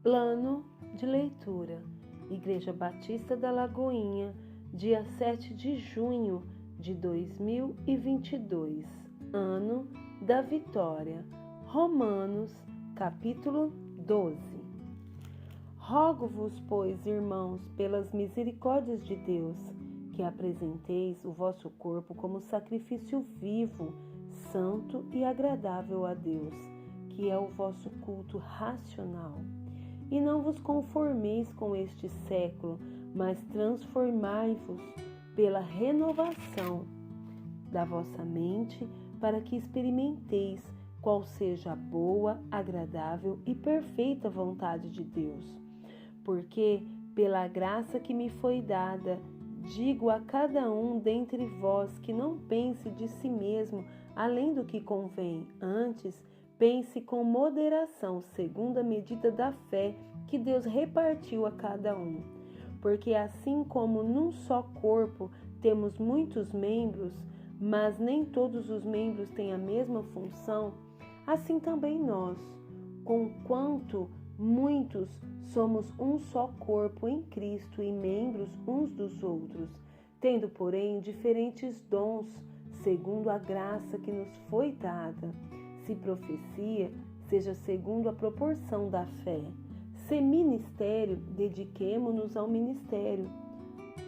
Plano de leitura: Igreja Batista da Lagoinha, dia 7 de junho de 2022, ano da vitória. Romanos, capítulo 12. Rogo-vos, pois, irmãos, pelas misericórdias de Deus, que apresenteis o vosso corpo como sacrifício vivo, santo e agradável a Deus, que é o vosso culto racional. E não vos conformeis com este século, mas transformai-vos pela renovação da vossa mente, para que experimenteis qual seja a boa, agradável e perfeita vontade de Deus. Porque, pela graça que me foi dada, digo a cada um dentre vós que não pense de si mesmo além do que convém, antes pense com moderação, segundo a medida da fé que Deus repartiu a cada um. Porque assim como num só corpo temos muitos membros, mas nem todos os membros têm a mesma função, assim também nós, conquanto muitos, somos um só corpo em Cristo e membros uns dos outros, tendo, porém, diferentes dons, segundo a graça que nos foi dada. Se profecia, seja segundo a proporção da fé. Se ministério, dediquemo-nos ao ministério.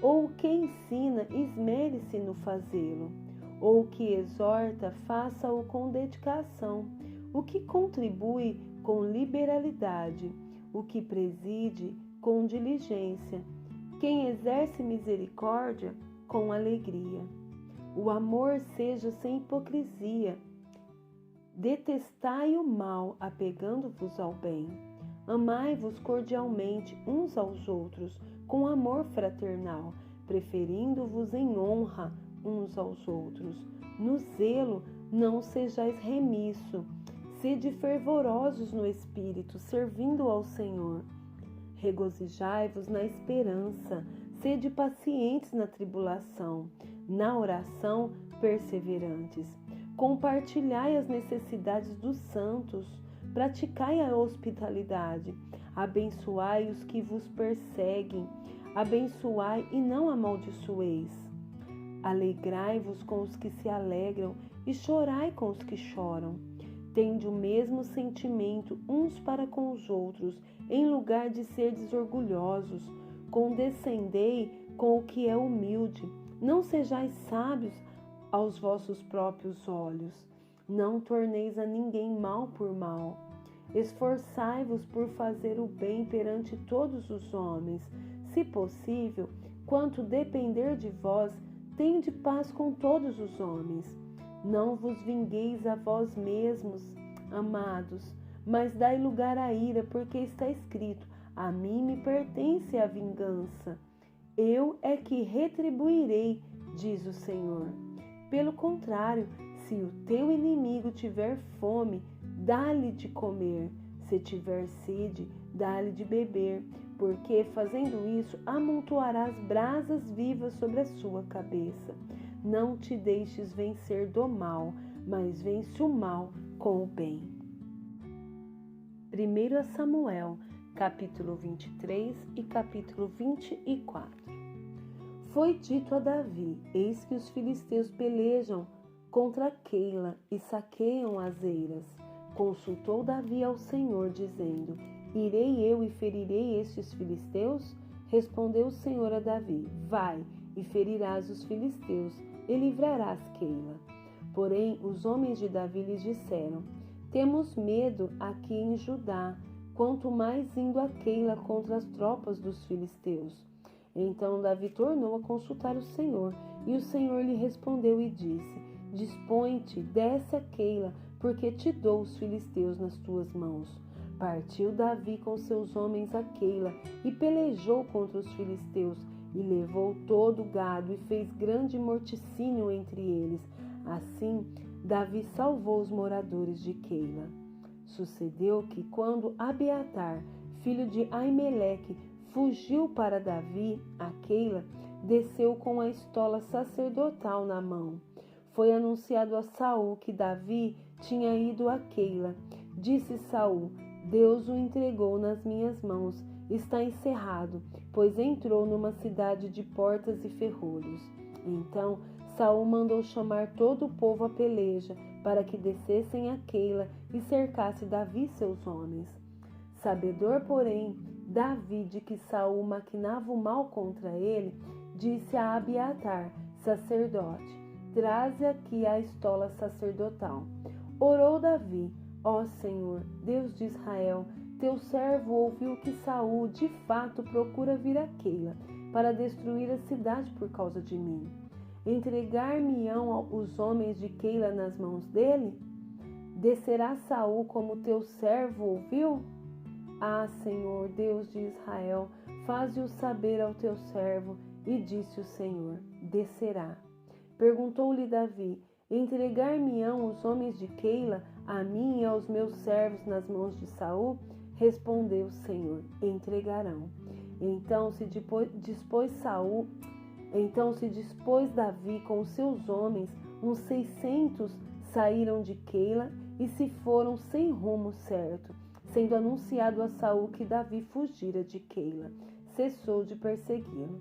Ou o que ensina, esmere-se no fazê-lo. Ou o que exorta, faça-o com dedicação. O que contribui, com liberalidade. O que preside, com diligência. Quem exerce misericórdia, com alegria. O amor seja sem hipocrisia. Detestai o mal, apegando-vos ao bem. Amai-vos cordialmente uns aos outros, com amor fraternal, preferindo-vos em honra uns aos outros. No zelo não sejais remisso, sede fervorosos no espírito, servindo ao Senhor. Regozijai-vos na esperança, sede pacientes na tribulação, na oração perseverantes. Compartilhai as necessidades dos santos, praticai a hospitalidade, abençoai os que vos perseguem, abençoai e não amaldiçoeis. Alegrai-vos com os que se alegram e chorai com os que choram. Tende o mesmo sentimento uns para com os outros, em lugar de serdes orgulhosos. Condescendei com o que é humilde. Não sejais sábios aos vossos próprios olhos. Não torneis a ninguém mal por mal. Esforçai-vos por fazer o bem perante todos os homens. Se possível, quanto depender de vós, tende paz com todos os homens. Não vos vingueis a vós mesmos, amados, mas dai lugar à ira, porque está escrito: a mim me pertence a vingança. Eu é que retribuirei, diz o Senhor. Pelo contrário, se o teu inimigo tiver fome, dá-lhe de comer. Se tiver sede, dá-lhe de beber, porque, fazendo isso, amontoarás brasas vivas sobre a sua cabeça. Não te deixes vencer do mal, mas vence o mal com o bem. 1 Samuel, capítulo 23 e capítulo 24. Foi dito a Davi: eis que os filisteus pelejam contra Keila e saqueiam as eiras. Consultou Davi ao Senhor, dizendo: irei eu e ferirei estes filisteus? Respondeu o Senhor a Davi: vai e ferirás os filisteus e livrarás Keila. Porém, os homens de Davi lhes disseram: temos medo aqui em Judá, quanto mais indo a Keila contra as tropas dos filisteus. Então Davi tornou a consultar o Senhor, e o Senhor lhe respondeu e disse: dispõe-te, desce a Keila, porque te dou os filisteus nas tuas mãos. Partiu Davi com seus homens a Keila e pelejou contra os filisteus, e levou todo o gado e fez grande morticínio entre eles. Assim, Davi salvou os moradores de Keila. Sucedeu que, quando Abiatar, filho de Aimeleque, fugiu para Davi a Keila, desceu com a estola sacerdotal na mão. Foi anunciado a Saul que Davi tinha ido a Keila. Disse Saul: Deus o entregou nas minhas mãos. Está encerrado, pois entrou numa cidade de portas e ferrolhos. Então Saul mandou chamar todo o povo à peleja, para que descessem a Keila e cercasse Davi e seus homens. Sabedor, porém, Davi de que Saul maquinava o mal contra ele, disse a Abiatar, sacerdote: traze aqui a estola sacerdotal. Orou Davi: ó Senhor, Deus de Israel, teu servo ouviu que Saul de fato procura vir a Keila para destruir a cidade por causa de mim. Entregar-me-ão os homens de Keila nas mãos dele? Descerá Saul como teu servo ouviu? Ah, Senhor, Deus de Israel, faze-o saber ao teu servo. E disse o Senhor: descerá. Perguntou-lhe Davi: entregar-me-ão os homens de Keila a mim e aos meus servos nas mãos de Saul? Respondeu o Senhor: entregarão. Então se dispôs Davi com os seus homens, uns 600 saíram de Keila e se foram sem rumo certo. Sendo anunciado a Saul que Davi fugira de Keila, cessou de persegui-lo.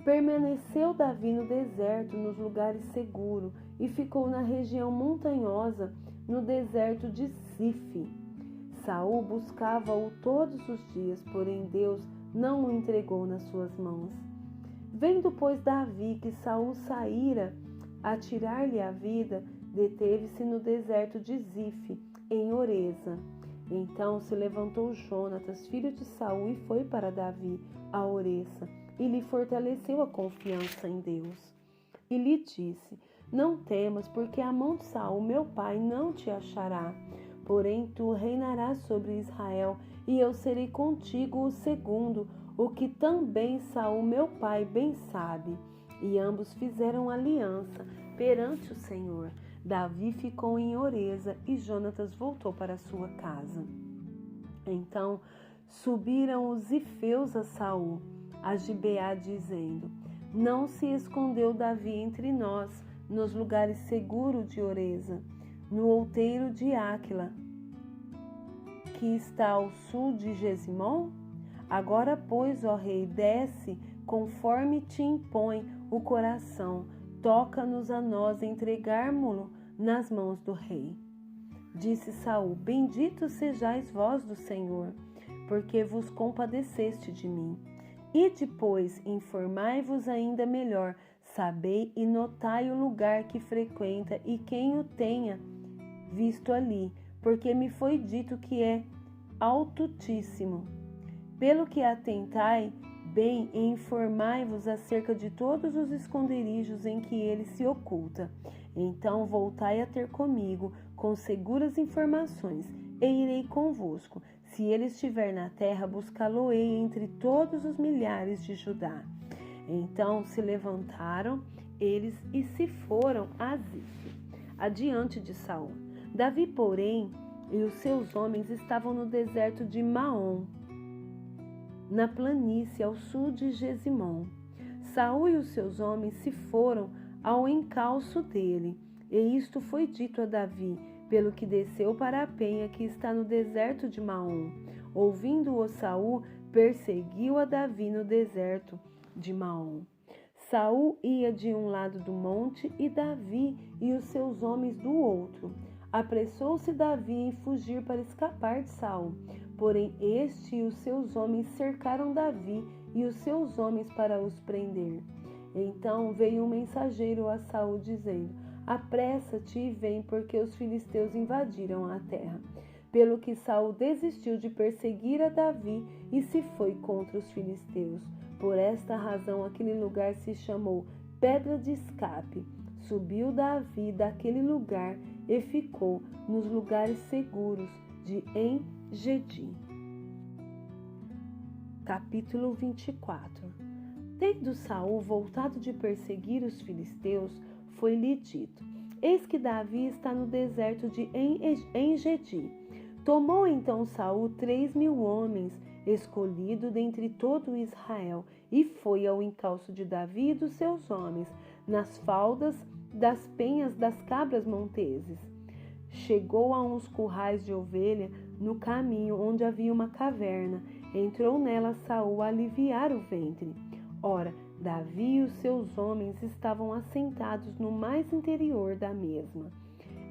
Permaneceu Davi no deserto, nos lugares seguros, e ficou na região montanhosa, no deserto de Zif. Saul buscava-o todos os dias, porém Deus não o entregou nas suas mãos. Vendo, pois, Davi que Saul saíra a tirar-lhe a vida, deteve-se no deserto de Zif, em Oreza. Então se levantou Jonatas, filho de Saul, e foi para Davi a Oreza, e lhe fortaleceu a confiança em Deus. E lhe disse: não temas, porque a mão de Saul, meu pai, não te achará. Porém tu reinarás sobre Israel, e eu serei contigo o segundo, o que também Saul, meu pai, bem sabe. E ambos fizeram aliança perante o Senhor. Davi ficou em Oreza e Jonatas voltou para sua casa. Então subiram os zifeus a Saul, a Gibeá, dizendo: não se escondeu Davi entre nós, nos lugares seguros de Oreza, no outeiro de Áquila, que está ao sul de Gesimon? Agora, pois, ó rei, desce conforme te impõe o coração, toca-nos a nós entregarmo-lo nas mãos do rei. Disse Saul: bendito sejais vós do Senhor, porque vos compadeceste de mim. E depois informai-vos ainda melhor, sabei e notai o lugar que frequenta e quem o tenha visto ali, porque me foi dito que é altíssimo. Pelo que atentai bem e informai-vos acerca de todos os esconderijos em que ele se oculta. Então voltai a ter comigo com seguras informações, e irei convosco. Se ele estiver na terra, buscá-lo-ei entre todos os milhares de Judá. Então se levantaram eles e se foram a Zif, adiante de Saul. Davi, porém, e os seus homens estavam no deserto de Maom, na planície ao sul de Gesimon. Saul e os seus homens se foram ao encalço dele, e isto foi dito a Davi, pelo que desceu para a penha que está no deserto de Maom. Ouvindo-o Saul, perseguiu a Davi no deserto de Maom. Saul ia de um lado do monte e Davi e os seus homens do outro. Apressou-se Davi em fugir para escapar de Saul. Porém este e os seus homens cercaram Davi e os seus homens para os prender. Então veio um mensageiro a Saul dizendo: apressa-te e vem, porque os filisteus invadiram a terra. Pelo que Saul desistiu de perseguir a Davi e se foi contra os filisteus. Por esta razão aquele lugar se chamou Pedra de Escape. Subiu Davi daquele lugar e ficou nos lugares seguros de En-Gedi. Capítulo 24. Tendo Saul voltado de perseguir os filisteus, foi-lhe dito: eis que Davi está no deserto de En-Gedi. Tomou então Saul 3.000 homens, escolhido dentre todo Israel, e foi ao encalço de Davi e dos seus homens, nas faldas das penhas das cabras monteses. Chegou a uns currais de ovelha, no caminho onde havia uma caverna. Entrou nela Saul a aliviar o ventre. Ora, Davi e os seus homens estavam assentados no mais interior da mesma.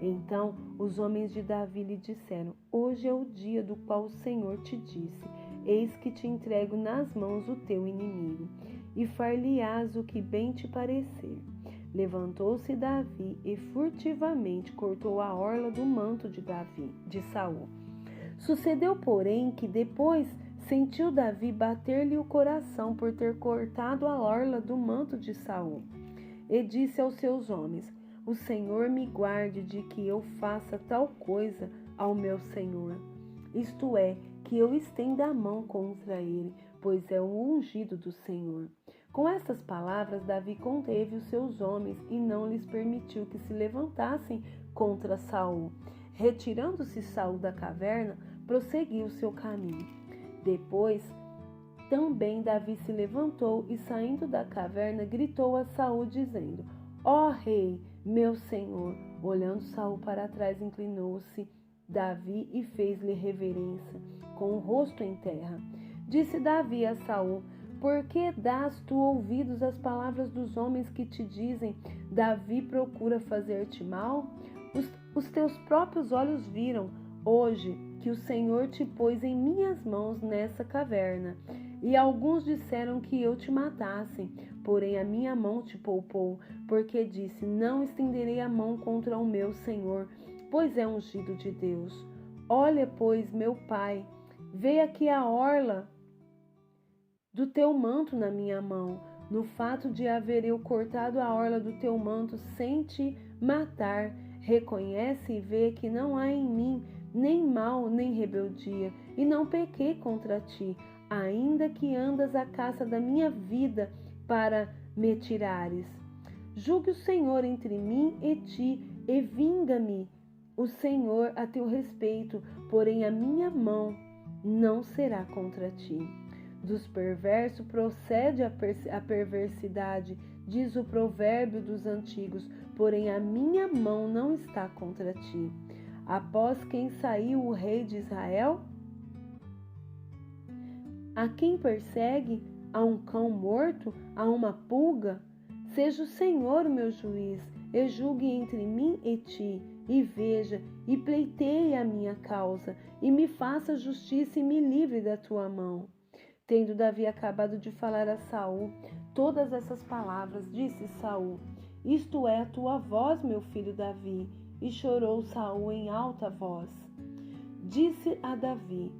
Então os homens de Davi lhe disseram: Hoje é o dia do qual o Senhor te disse: Eis que te entrego nas mãos o teu inimigo, e far-lhe-ás o que bem te parecer. Levantou-se Davi e furtivamente cortou a orla do manto de Saul. Sucedeu, porém, que depois sentiu Davi bater-lhe o coração por ter cortado a orla do manto de Saul. E disse aos seus homens: O Senhor me guarde de que eu faça tal coisa ao meu Senhor. Isto é, que eu estenda a mão contra ele, pois é o ungido do Senhor. Com estas palavras, Davi conteve os seus homens e não lhes permitiu que se levantassem contra Saul. Retirando-se Saul da caverna, prosseguiu seu caminho. Depois, também Davi se levantou e, saindo da caverna, gritou a Saul, dizendo: Ó rei, meu senhor! Olhando Saul para trás, inclinou-se Davi e fez-lhe reverência, com o rosto em terra. Disse Davi a Saul: Por que dás tu ouvidos às palavras dos homens que te dizem: Davi procura fazer-te mal? Os teus próprios olhos viram hoje que o Senhor te pôs em minhas mãos nessa caverna. E alguns disseram que eu te matasse, porém a minha mão te poupou, porque disse: Não estenderei a mão contra o meu Senhor, pois é ungido de Deus. Olha, pois, meu pai, vê aqui a orla do teu manto na minha mão. No fato de haver eu cortado a orla do teu manto sem te matar, reconhece e vê que não há em mim nem mal nem rebeldia, e não pequei contra ti, ainda que andas à caça da minha vida para me tirares. Julgue o Senhor entre mim e ti, e vinga-me o Senhor a teu respeito, porém a minha mão não será contra ti. Dos perversos procede a perversidade, diz o provérbio dos antigos, porém a minha mão não está contra ti. Após quem saiu o rei de Israel? A quem persegue? A um cão morto? A uma pulga? Seja o Senhor o meu juiz, e julgue entre mim e ti, e veja, e pleiteie a minha causa, e me faça justiça e me livre da tua mão. Tendo Davi acabado de falar a Saul todas essas palavras, disse Saul: Isto é a tua voz, meu filho Davi. E chorou Saul em alta voz. Disse a Davi: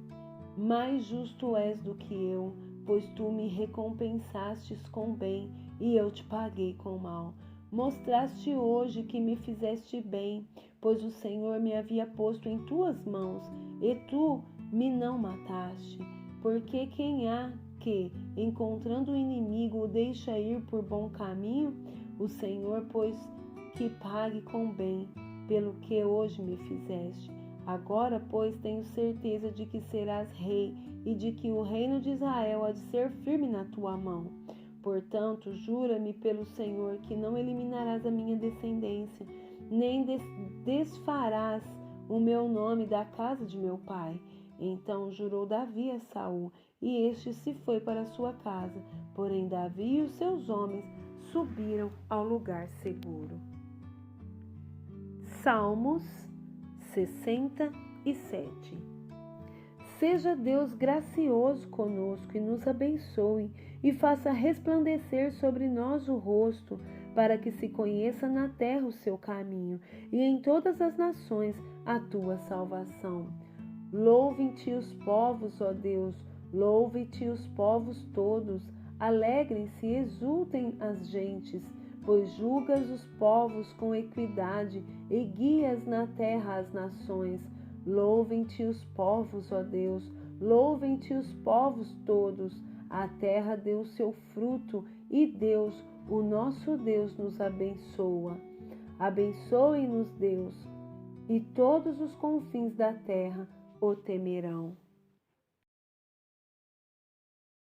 Mais justo és do que eu, pois tu me recompensastes com bem e eu te paguei com mal. Mostraste hoje que me fizeste bem, pois o Senhor me havia posto em tuas mãos, e tu me não mataste. Porque quem há que, encontrando o inimigo, o deixa ir por bom caminho? O Senhor, pois, que pague com bem, pelo que hoje me fizeste. Agora, pois, tenho certeza de que serás rei e de que o reino de Israel há de ser firme na tua mão. Portanto, jura-me pelo Senhor que não eliminarás a minha descendência, nem desfarás o meu nome da casa de meu pai. Então jurou Davi a Saul, e este se foi para sua casa. Porém Davi e os seus homens subiram ao lugar seguro. Salmos 67. Seja Deus gracioso conosco e nos abençoe, e faça resplandecer sobre nós o rosto, para que se conheça na terra o seu caminho, e em todas as nações a tua salvação. Louvem-te os povos, ó Deus, louve-te os povos todos, alegrem-se e exultem as gentes, pois julgas os povos com equidade e guias na terra as nações. Louvem-te os povos, ó Deus, louvem-te os povos todos. A terra deu seu fruto e Deus, o nosso Deus, nos abençoa. Abençoe-nos, Deus, e todos os confins da terra o temerão.